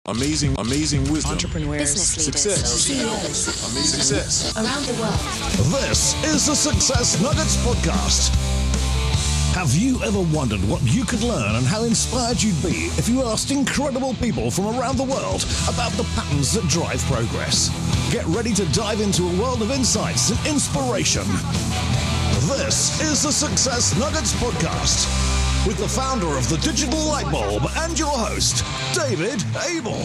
Amazing wisdom. Entrepreneurs. Business leaders. Success. CEOs. Amazing success. Around the world. This is the Success Nuggets Podcast. Have you ever wondered what you could learn and how inspired you'd be if you asked incredible people from around the world about the patterns that drive progress? Get ready to dive into a world of insights and inspiration. This is the Success Nuggets Podcast with the founder of the Digital Light Bulb and your host, David Abel.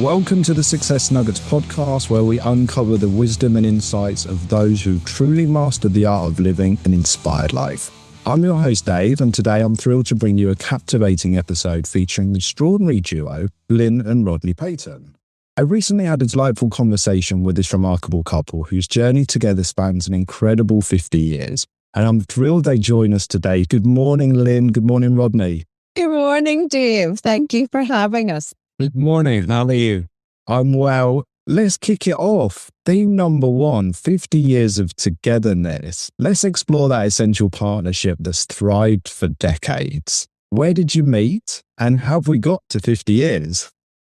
Welcome to the Success Nuggets Podcast, where we uncover the wisdom and insights of those who truly mastered the art of living an inspired life. I'm your host, Dave, and today I'm thrilled to bring you a captivating episode featuring the extraordinary duo, Lynn and Rodney Peyton. I recently had a delightful conversation with this remarkable couple whose journey together spans an incredible 50 years. And I'm thrilled they join us today. Good morning, Lynn. Good morning, Rodney. Good morning, Dave. Thank you for having us. Good morning. How are you? I'm well. Let's kick it off. Theme number 1, 50 years of togetherness. Let's explore that essential partnership that's thrived for decades. Where did you meet and how have we got to 50 years?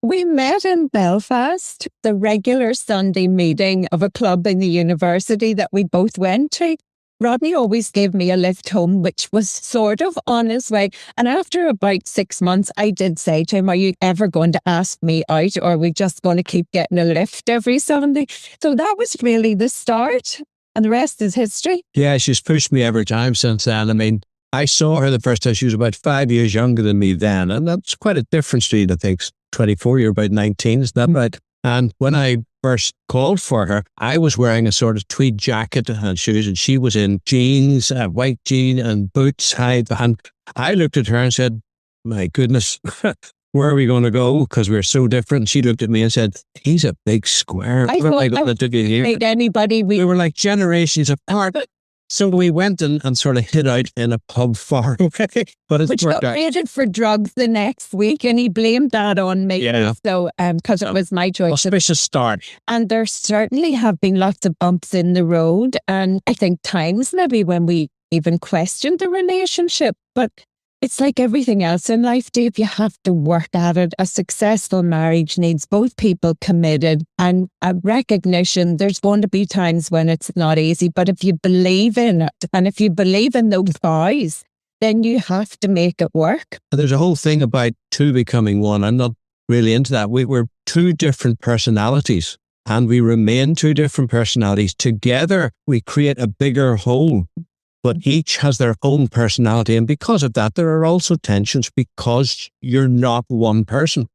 We met in Belfast, the regular Sunday meeting of a club in the university that we both went to. Rodney always gave me a lift home, which was sort of on his way. And after about 6 months, I did say to him, are you ever going to ask me out, or are we just going to keep getting a lift every Sunday? So that was really the start, and the rest is history. Yeah, she's pushed me every time since then. I mean, I saw her the first time. She was about 5 years younger than me then. And that's quite a difference to you, I think. 24, you're about 19, is that right? And when I first called for her, I was wearing a sort of tweed jacket and shoes, and she was in jeans, white jean and boots, high. And I looked at her and said, my goodness, where are we going to go? Because we're so different. She looked at me and said, he's a big square. I thought I anybody. We were like generations apart. So we went and sort of hid out in a pub far away. But Which got raided for drugs the next week, and he blamed that on me. Yeah. So, because it was my choice. Auspicious start. And there certainly have been lots of bumps in the road. And I think times maybe when we even questioned the relationship. But it's like everything else in life, Dave, you have to work at it. A successful marriage needs both people committed and a recognition. There's going to be times when it's not easy, but if you believe in it and if you believe in those vows, then you have to make it work. There's a whole thing about two becoming one. I'm not really into that. We're two different personalities and we remain two different personalities. Together, we create a bigger whole. But each has their own personality. And because of that, there are also tensions because you're not one person.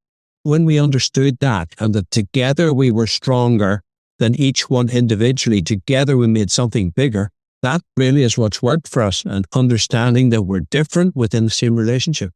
When we understood that and that together we were stronger than each one individually, together we made something bigger, that really is what's worked for us, and understanding that we're different within the same relationship.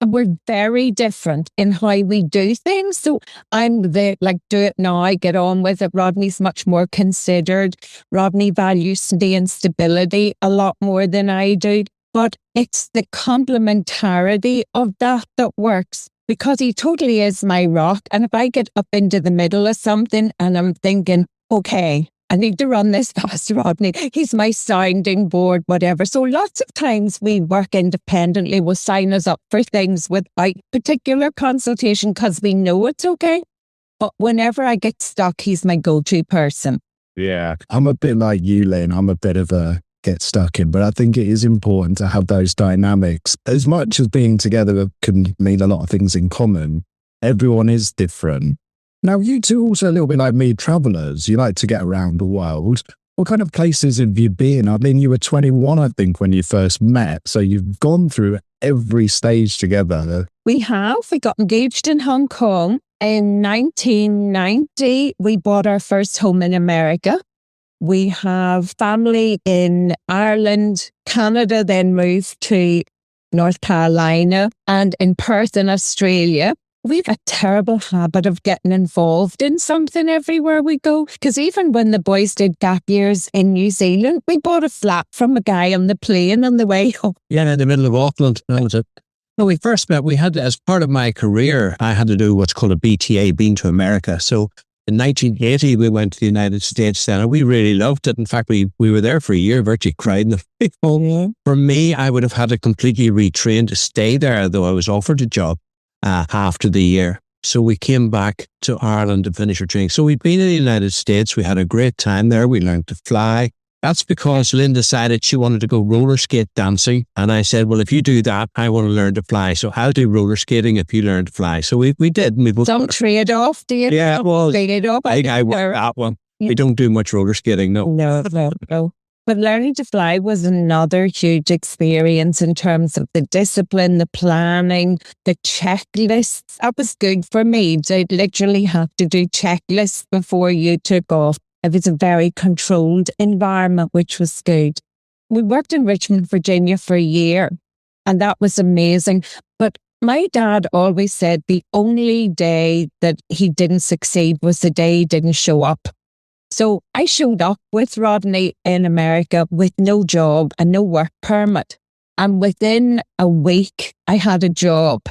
And we're very different in how we do things. So I'm the do it now, get on with it. Rodney's much more considered. Rodney values stability and stability a lot more than I do. But it's the complementarity of that works, because he totally is my rock. And if I get up into the middle of something and I'm thinking, okay, I need to run this past Rodney. He's my sounding board, whatever. So lots of times we work independently. We'll sign us up for things without particular consultation because we know it's okay. But whenever I get stuck, he's my go-to person. Yeah, I'm a bit like you, Lynn. I'm a bit of a get stuck in, but I think it is important to have those dynamics. As much as being together can mean a lot of things in common, everyone is different. Now, you two also a little bit like me, travelers. You like to get around the world. What kind of places have you been? I mean, you were 21, I think, when you first met. So you've gone through every stage together. We have. We got engaged in Hong Kong. In 1990, we bought our first home in America. We have family in Ireland, Canada, then moved to North Carolina, and in Perth in Australia. We've a terrible habit of getting involved in something everywhere we go. Because even when the boys did gap years in New Zealand, we bought a flat from a guy on the plane on the way home. Yeah, in the middle of Auckland. That was it. When we first met, we had, as part of my career, I had to do what's called a BTA, Been to America. So in 1980, we went to the United States then, and we really loved it. In fact, we were there for a year, virtually cried in the face. For me, I would have had to completely retrain to stay there, though I was offered a job after the year. So we came back to Ireland to finish our training. So we'd been in the United States. We had a great time there. We learned to fly. That's because Lynn decided she wanted to go roller skate dancing. And I said, well, if you do that, I want to learn to fly. So I'll do roller skating if you learn to fly. So we did. And we both Don't trade off, do you? Yeah, well, Trade off. I worked that one. We don't do much roller skating, no. No. But learning to fly was another huge experience in terms of the discipline, the planning, the checklists. That was good for me. To literally have to do checklists before you took off. It was a very controlled environment, which was good. We worked in Richmond, Virginia for a year, and that was amazing. But my dad always said the only day that he didn't succeed was the day he didn't show up. So I showed up with Rodney in America with no job and no work permit. And within a week, I had a job.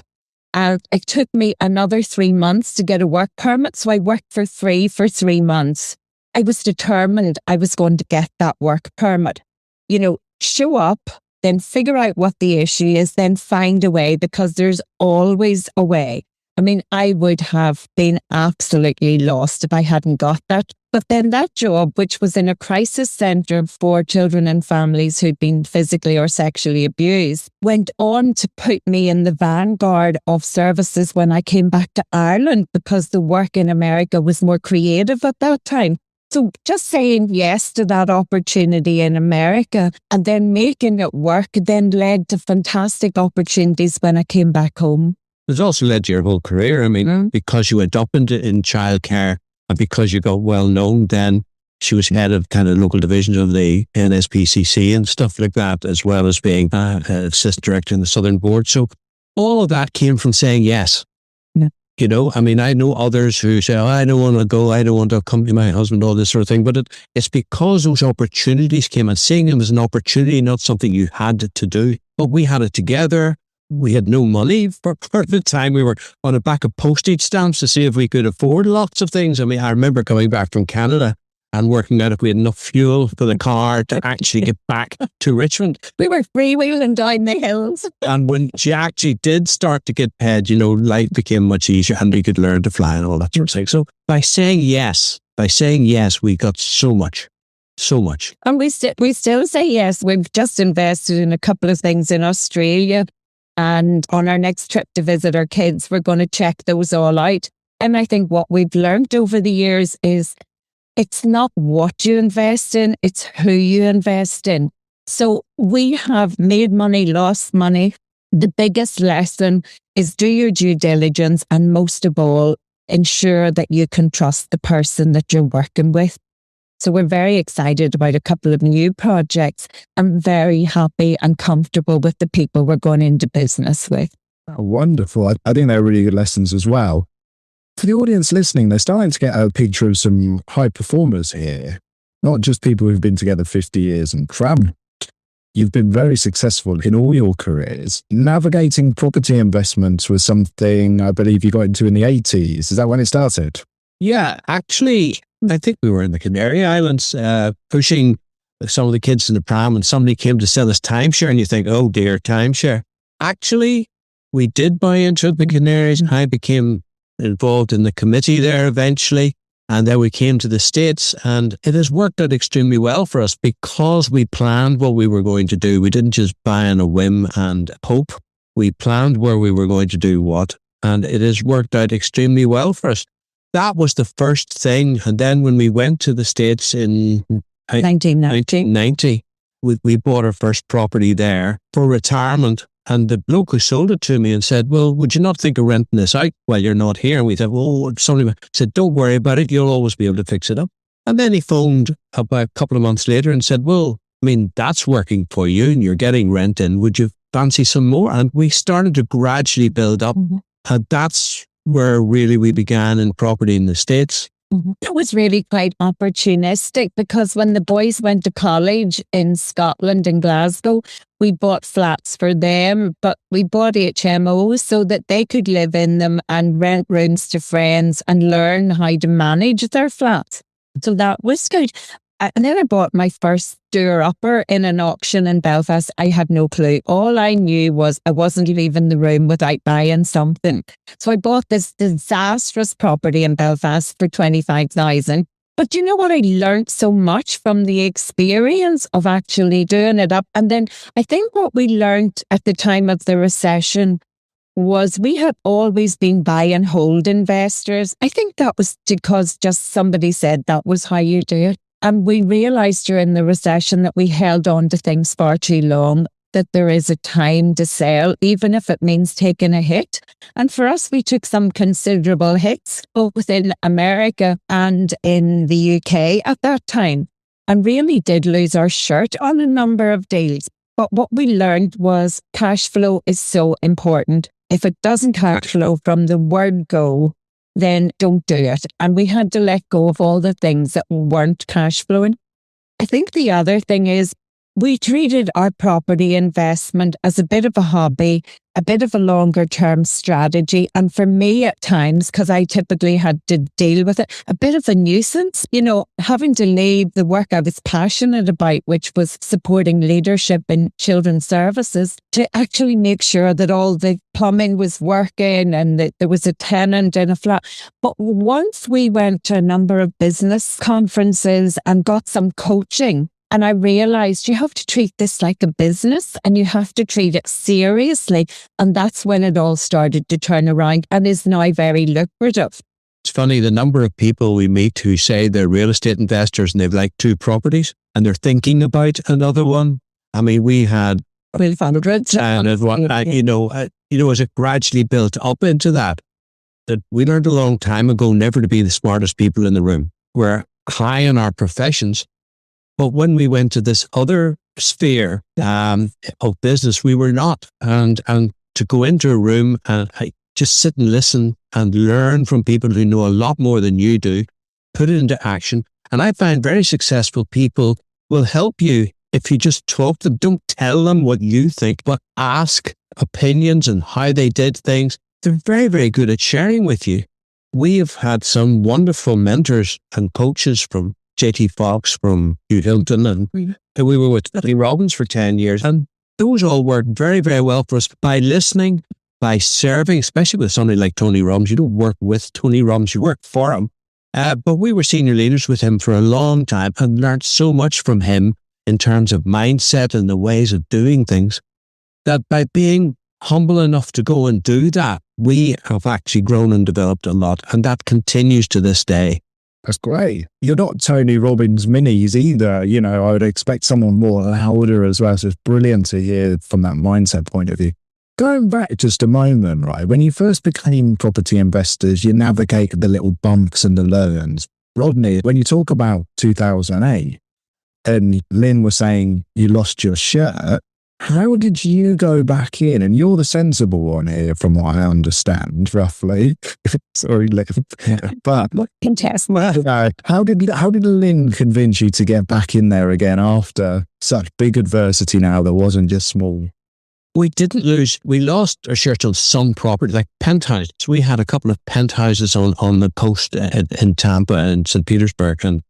And it took me another 3 months to get a work permit. So I worked for 3 months. I was determined I was going to get that work permit. You know, show up, then figure out what the issue is, then find a way, because there's always a way. I mean, I would have been absolutely lost if I hadn't got that. But then that job, which was in a crisis centre for children and families who'd been physically or sexually abused, went on to put me in the vanguard of services when I came back to Ireland, because the work in America was more creative at that time. So just saying yes to that opportunity in America and then making it work then led to fantastic opportunities when I came back home. It's also led to your whole career. I mean, because you went up in childcare and because you got well known, then she was head of kind of local divisions of the NSPCC and stuff like that, as well as being assistant director in the Southern Board. So all of that came from saying yes. Yeah. You know, I mean, I know others who say, oh, I don't want to go, I don't want to accompany my husband, all this sort of thing. But it's because those opportunities came, and seeing them as an opportunity, not something you had to do. But we had it together. We had no money for part of the time. We were on the back of postage stamps to see if we could afford lots of things. I mean, I remember coming back from Canada and working out if we had enough fuel for the car to actually get back to Richmond. We were freewheeling down the hills. And when she actually did start to get paid, you know, life became much easier and we could learn to fly and all that sort of thing. So by saying yes, we got so much. And we still say yes. We've just invested in a couple of things in Australia. And on our next trip to visit our kids, we're going to check those all out. And I think what we've learned over the years is it's not what you invest in, it's who you invest in. So we have made money, lost money. The biggest lesson is do your due diligence, and most of all, ensure that you can trust the person that you're working with. So we're very excited about a couple of new projects. I'm very happy and comfortable with the people we're going into business with. Oh, wonderful. I think they're really good lessons as well. For the audience listening, they're starting to get a picture of some high performers here, not just people who've been together 50 years and traveled. You've been very successful in all your careers. Navigating property investments was something I believe you got into in the 80s. Is that when it started? Yeah, actually, I think we were in the Canary Islands pushing some of the kids in the pram, and somebody came to sell us timeshare, and you think, oh dear, timeshare. Actually, we did buy into the Canaries, and I became involved in the committee there eventually. And then we came to the States, and it has worked out extremely well for us because we planned what we were going to do. We didn't just buy on a whim and hope. We planned where we were going to do what, and it has worked out extremely well for us. That was the first thing. And then when we went to the States in 1990, we bought our first property there for retirement. And the bloke who sold it to me and said, well, would you not think of renting this out while you're not here? And we said, well, somebody said, don't worry about it. You'll always be able to fix it up. And then he phoned about a couple of months later and said, well, I mean, that's working for you and you're getting rent in. Would you fancy some more? And we started to gradually build up. Mm-hmm. And that's where really we began in property in the States. Mm-hmm. It was really quite opportunistic because when the boys went to college in Scotland, in Glasgow, we bought flats for them, but we bought HMOs so that they could live in them and rent rooms to friends and learn how to manage their flats. So that was good. And then I bought my first doer-upper in an auction in Belfast. I had no clue. All I knew was I wasn't leaving the room without buying something. So I bought this disastrous property in Belfast for 25,000. But you know what? I learned so much from the experience of actually doing it up. And then I think what we learned at the time of the recession was we had always been buy and hold investors. I think that was because just somebody said that was how you do it. And we realized during the recession that we held on to things far too long, that there is a time to sell, even if it means taking a hit. And for us, we took some considerable hits, both within America and in the UK at that time, and really did lose our shirt on a number of deals. But what we learned was cash flow is so important. If it doesn't cash flow from the word go, then don't do it. And we had to let go of all the things that weren't cash flowing. I think the other thing is we treated our property investment as a bit of a hobby, a bit of a longer term strategy. And for me at times, because I typically had to deal with it, a bit of a nuisance, having to leave the work I was passionate about, which was supporting leadership in children's services, to actually make sure that all the plumbing was working and that there was a tenant in a flat. But once we went to a number of business conferences and got some coaching, and I realized you have to treat this like a business and you have to treat it seriously. And that's when it all started to turn around and is now very lucrative. It's funny, the number of people we meet who say they're real estate investors and they've like 2 properties and they're thinking about another one. I mean, we had 1,200. And as it gradually built up into that we learned a long time ago never to be the smartest people in the room. We're high in our professions. But when we went to this other sphere of business, we were not. And to go into a room and just sit and listen and learn from people who know a lot more than you do, put it into action. And I find very successful people will help you if you just talk to them. Don't tell them what you think, but ask opinions and how they did things. They're very, very good at sharing with you. We have had some wonderful mentors and coaches from J.T. Fox, from Hugh Hilton, and we were with Tony Robbins for 10 years. And those all worked very, very well for us by listening, by serving, especially with somebody like Tony Robbins. You don't work with Tony Robbins, you work for him. But we were senior leaders with him for a long time and learned so much from him in terms of mindset and the ways of doing things, that by being humble enough to go and do that, we have actually grown and developed a lot. And that continues to this day. That's great. You're not Tony Robbins minis either. I would expect someone more louder as well. So it's brilliant to hear from that mindset point of view. Going back just a moment, right? When you first became property investors, you navigated the little bumps and the learns. Rodney, when you talk about 2008 and Lynn was saying you lost your shirt, how did you go back in? And you're the sensible one here, from what I understand, roughly. Sorry, Lynn. But how did Lynn convince you to get back in there again after such big adversity now that wasn't just small? We didn't lose. We lost our shirts on some property, like penthouses. We had a couple of penthouses on the coast in Tampa and St. Petersburg. And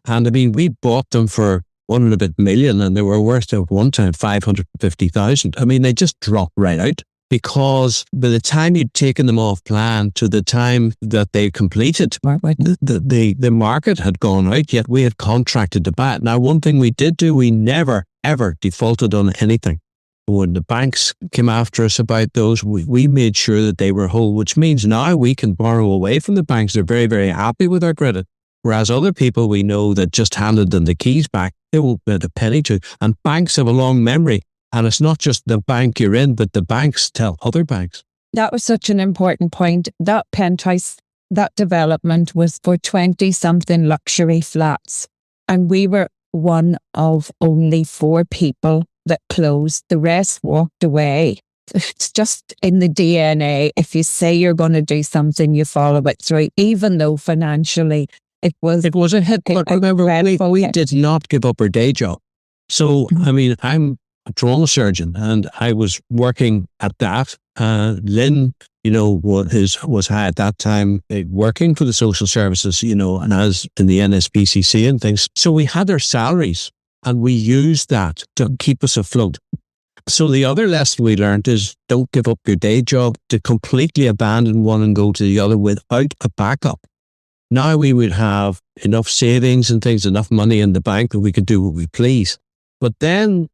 I mean, we bought them for $1 and a bit million, and they were worth at one time 550,000. I mean, they just dropped right out, because by the time you'd taken them off plan to the time that they completed, the market had gone out, yet we had contracted to buy it. Now, one thing we did do, we never, ever defaulted on anything. When the banks came after us about those, we made sure that they were whole, which means now we can borrow away from the banks. They're very, very happy with our credit. Whereas other people we know that just handed them the keys back, they won't bet a penny to. And banks have a long memory. And it's not just the bank you're in, but the banks tell other banks. That was such an important point. That penthouse, that development was for 20-something luxury flats. And we were one of only 4 people that closed. The rest walked away. It's just in the DNA. If you say you're going to do something, you follow it through, even though financially it was a hit. But remember, we did not give up our day job. So, I mean, I'm a trauma surgeon and I was working at that. Lynn, was high at that time, working for the social services, and as in the NSPCC and things. So we had our salaries and we used that to keep us afloat. So the other lesson we learned is don't give up your day job to completely abandon one and go to the other without a backup. Now we would have enough savings and things, enough money in the bank that we could do what we please. But then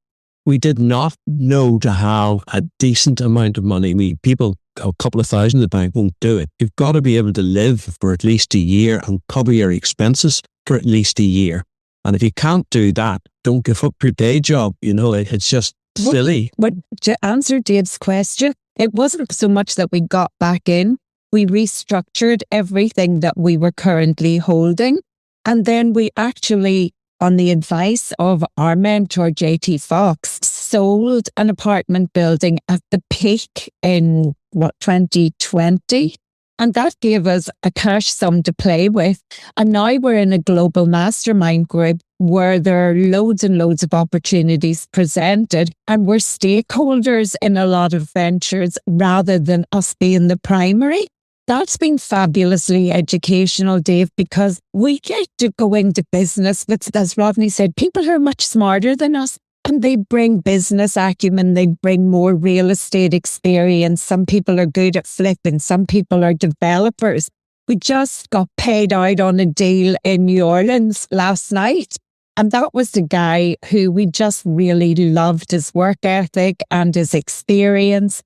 we did not know to have a decent amount of money. People, a couple of thousand in the bank won't do it. You've got to be able to live for at least a year and cover your expenses for at least a year. And if you can't do that, don't give up your day job. It's just silly. But to answer Dave's question, it wasn't so much that we got back in. We restructured everything that we were currently holding. And then we actually, on the advice of our mentor, JT Fox, sold an apartment building at the peak in 2020. And that gave us a cash sum to play with. And now we're in a global mastermind group where there are loads and loads of opportunities presented. And we're stakeholders in a lot of ventures rather than us being the primary. That's been fabulously educational, Dave, because we get to go into business with, as Rodney said, people who are much smarter than us. And they bring business acumen, they bring more real estate experience. Some people are good at flipping, some people are developers. We just got paid out on a deal in New Orleans last night. And that was the guy who we just really loved his work ethic and his experience,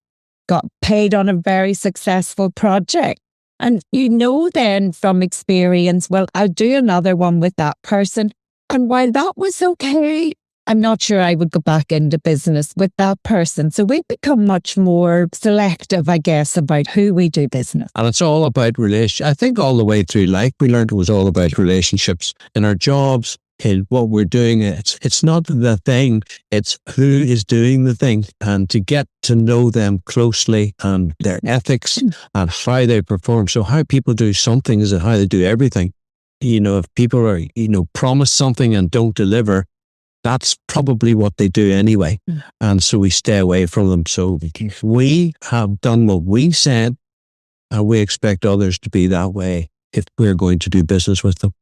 got paid on a very successful project. And then from experience, well, I'll do another one with that person. And while that was okay, I'm not sure I would go back into business with that person. So we've become much more selective, I guess, about who we do business. And it's all about relationships. I think all the way through life, we learned it was all about relationships in our jobs, in what we're doing. It's not the thing, it's who is doing the thing. And to get to know them closely and their ethics and how they perform. So how people do something is how they do everything. If people are, promise something and don't deliver, that's probably what they do anyway. And so we stay away from them. So we have done what we said, and we expect others to be that way if we're going to do business with them.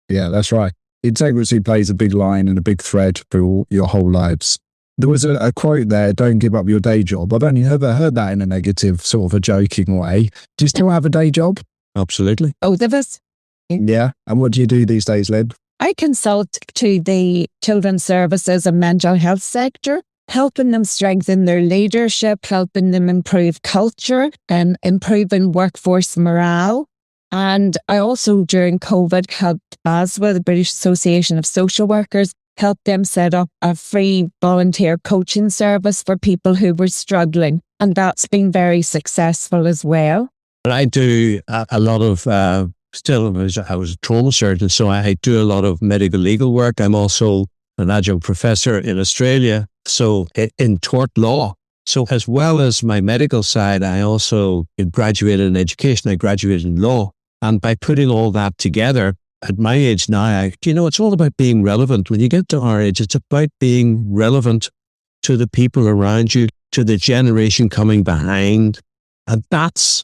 Yeah, that's right. Integrity plays a big line and a big thread through your whole lives. There was a quote there, don't give up your day job. I've only ever heard that in a negative, sort of a joking way. Do you still have a day job? Absolutely. Both of us. Yeah. And what do you do these days, Lynn? I consult to the children's services and mental health sector, helping them strengthen their leadership, helping them improve culture and improving workforce morale. And I also, during COVID, helped ASWA, the British Association of Social Workers, helped them set up a free volunteer coaching service for people who were struggling. And that's been very successful as well. And I do a lot of... I was a trauma surgeon, so I do a lot of medical legal work. I'm also an adjunct professor in Australia, so in tort law. So as well as my medical side, I also graduated in education. I graduated in law. And by putting all that together, at my age now, it's all about being relevant. When you get to our age, it's about being relevant to the people around you, to the generation coming behind. And that's,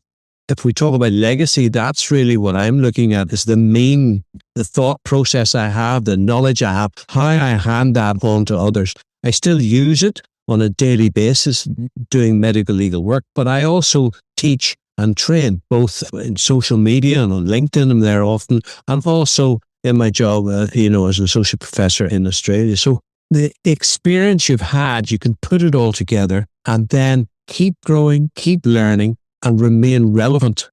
if we talk about legacy, that's really what I'm looking at, is the thought process I have, the knowledge I have, how I hand that on to others. I still use it on a daily basis doing medical legal work, but I also teach and train both in social media and on LinkedIn. I'm there often, and also in my job, as an associate professor in Australia. So the experience you've had, you can put it all together and then keep growing, keep learning, and remain relevant.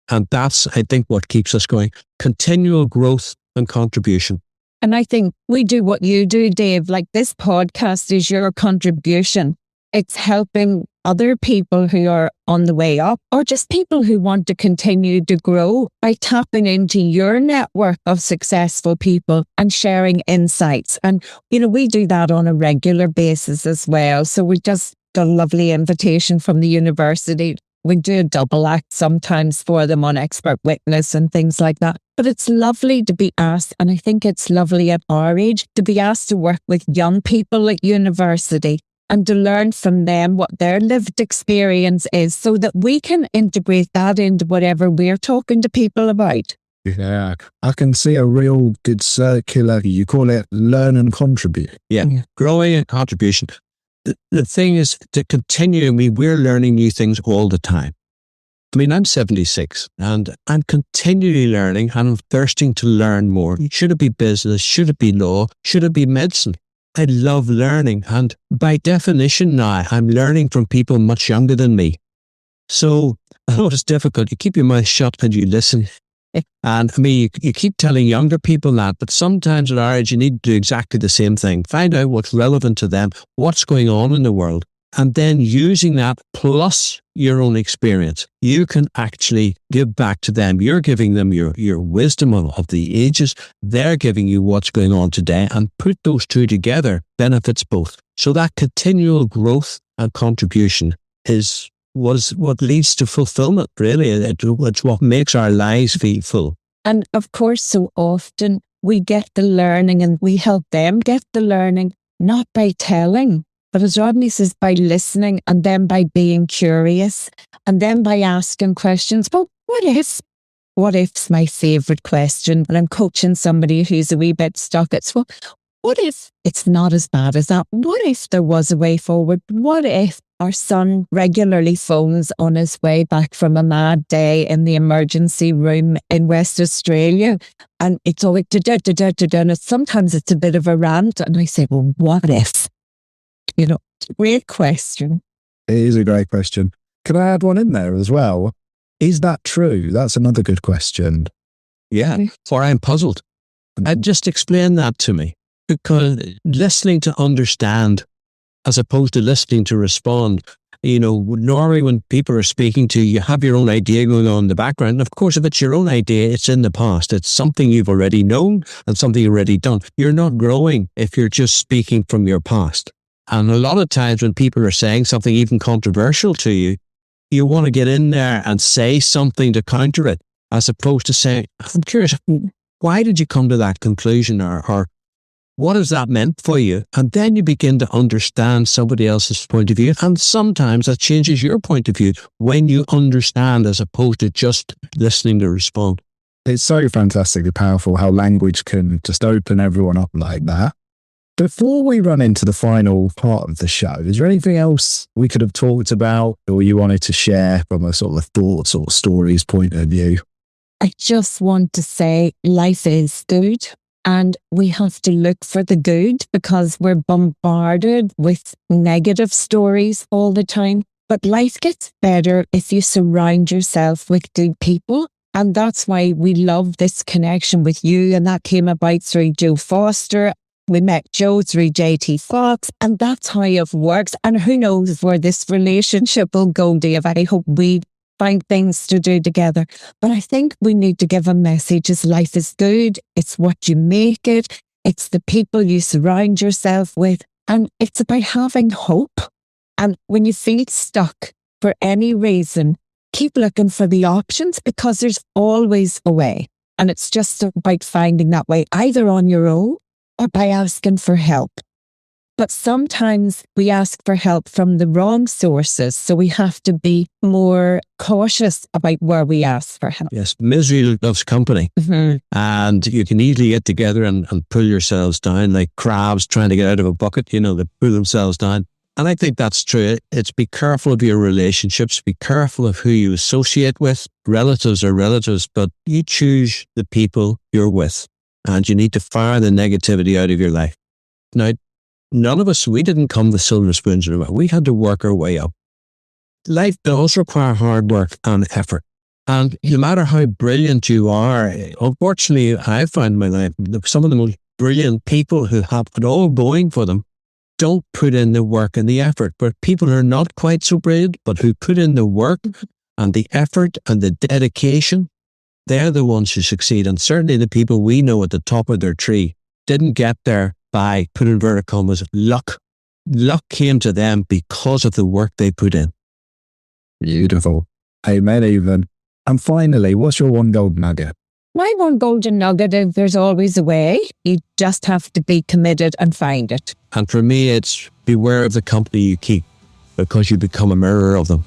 And that's, I think, what keeps us going. Continual growth and contribution. And I think we do what you do, Dave. Like, this podcast is your contribution. It's helping other people who are on the way up, or just people who want to continue to grow, by tapping into your network of successful people and sharing insights. And, we do that on a regular basis as well. So we just got a lovely invitation from the university. We do a double act sometimes for them on expert witness and things like that. But it's lovely to be asked, and I think it's lovely at our age, to be asked to work with young people at university and to learn from them what their lived experience is so that we can integrate that into whatever we're talking to people about. Yeah, I can see a real good circular, you call it learn and contribute. Yeah, growing and contribution. The thing is to continue, we're learning new things all the time. I mean, I'm 76 and I'm continually learning and I'm thirsting to learn more. Should it be business? Should it be law? Should it be medicine? I love learning. And by definition now, I'm learning from people much younger than me. So I know it's difficult. You keep your mouth shut and you listen. And I mean, you keep telling younger people that, but sometimes at our age, you need to do exactly the same thing. Find out what's relevant to them, what's going on in the world. And then using that plus your own experience, you can actually give back to them. You're giving them your wisdom of the ages. They're giving you what's going on today, and put those two together benefits both. So that continual growth and contribution was what leads to fulfillment, really. It's what makes our lives feel full. And of course, so often we get the learning and we help them get the learning, not by telling, but as Rodney says, by listening, and then by being curious, and then by asking questions. Well, what if? What if's my favourite question. And I'm coaching somebody who's a wee bit stuck. It's, well, what if it's not as bad as that? What if there was a way forward? What if our son regularly phones on his way back from a mad day in the emergency room in West Australia? And it's always and sometimes it's a bit of a rant. And I say, well, what if? You know, great question. It is a great question. Can I add one in there as well? Is that true? That's another good question. Yeah, or I'm puzzled. Just explain that to me. Because listening to understand as opposed to listening to respond, you know, normally when people are speaking to you, you have your own idea going on in the background. And of course, if it's your own idea, it's in the past. It's something you've already known and something you've already done. You're not growing if you're just speaking from your past. And a lot of times when people are saying something even controversial to you, you want to get in there and say something to counter it, as opposed to saying, I'm curious, why did you come to that conclusion? Or what has that meant for you? And then you begin to understand somebody else's point of view. And sometimes that changes your point of view when you understand as opposed to just listening to respond. It's so fantastically powerful how language can just open everyone up like that. Before we run into the final part of the show, is there anything else we could have talked about or you wanted to share from a sort of thoughts or stories point of view? I just want to say life is good. And we have to look for the good because we're bombarded with negative stories all the time. But life gets better if you surround yourself with good people. And that's why we love this connection with you. And that came about through Joe Foster. We met Joe through JT Fox. And that's how it works. And who knows where this relationship will go, Dave. I hope we find things to do together. But I think we need to give a message as life is good. It's what you make it. It's the people you surround yourself with. And it's about having hope. And when you feel stuck for any reason, keep looking for the options because there's always a way. And it's just about finding that way either on your own or by asking for help. But sometimes we ask for help from the wrong sources. So we have to be more cautious about where we ask for help. Yes, misery loves company. Mm-hmm. And you can easily get together and pull yourselves down like crabs trying to get out of a bucket, you know, they pull themselves down. And I think that's true. It's be careful of your relationships, be careful of who you associate with. Relatives are relatives, but you choose the people you're with. And you need to fire the negativity out of your life. Now, none of us, we didn't come with silver spoons in our mouth. We had to work our way up. Life does require hard work and effort. And no matter how brilliant you are, unfortunately, I've found in my life, some of the most brilliant people who have it all going for them don't put in the work and the effort. But people who are not quite so brilliant, but who put in the work and the effort and the dedication, they're the ones who succeed. And certainly the people we know at the top of their tree didn't get there by, put in inverted commas, luck. Luck came to them because of the work they put in. Beautiful. Amen, even. And finally, what's your one gold nugget? My one golden nugget is there's always a way. You just have to be committed and find it. And for me, it's beware of the company you keep, because you become a mirror of them.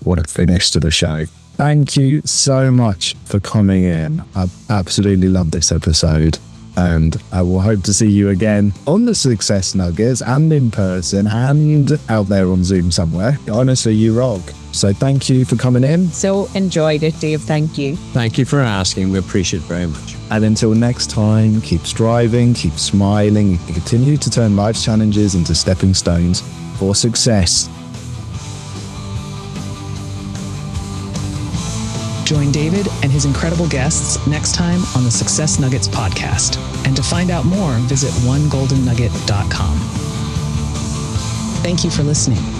What a finish to the show. Thank you so much for coming in. I absolutely love this episode. And I will hope to see you again on the Success Nuggets and in person and out there on Zoom somewhere. Honestly, you rock. So thank you for coming in. So enjoyed it, Dave. Thank you. Thank you for asking. We appreciate it very much. And until next time, keep striving, keep smiling, and continue to turn life's challenges into stepping stones for success. Join David and his incredible guests next time on the Success Nuggets podcast. And to find out more, visit onegoldennugget.com. Thank you for listening.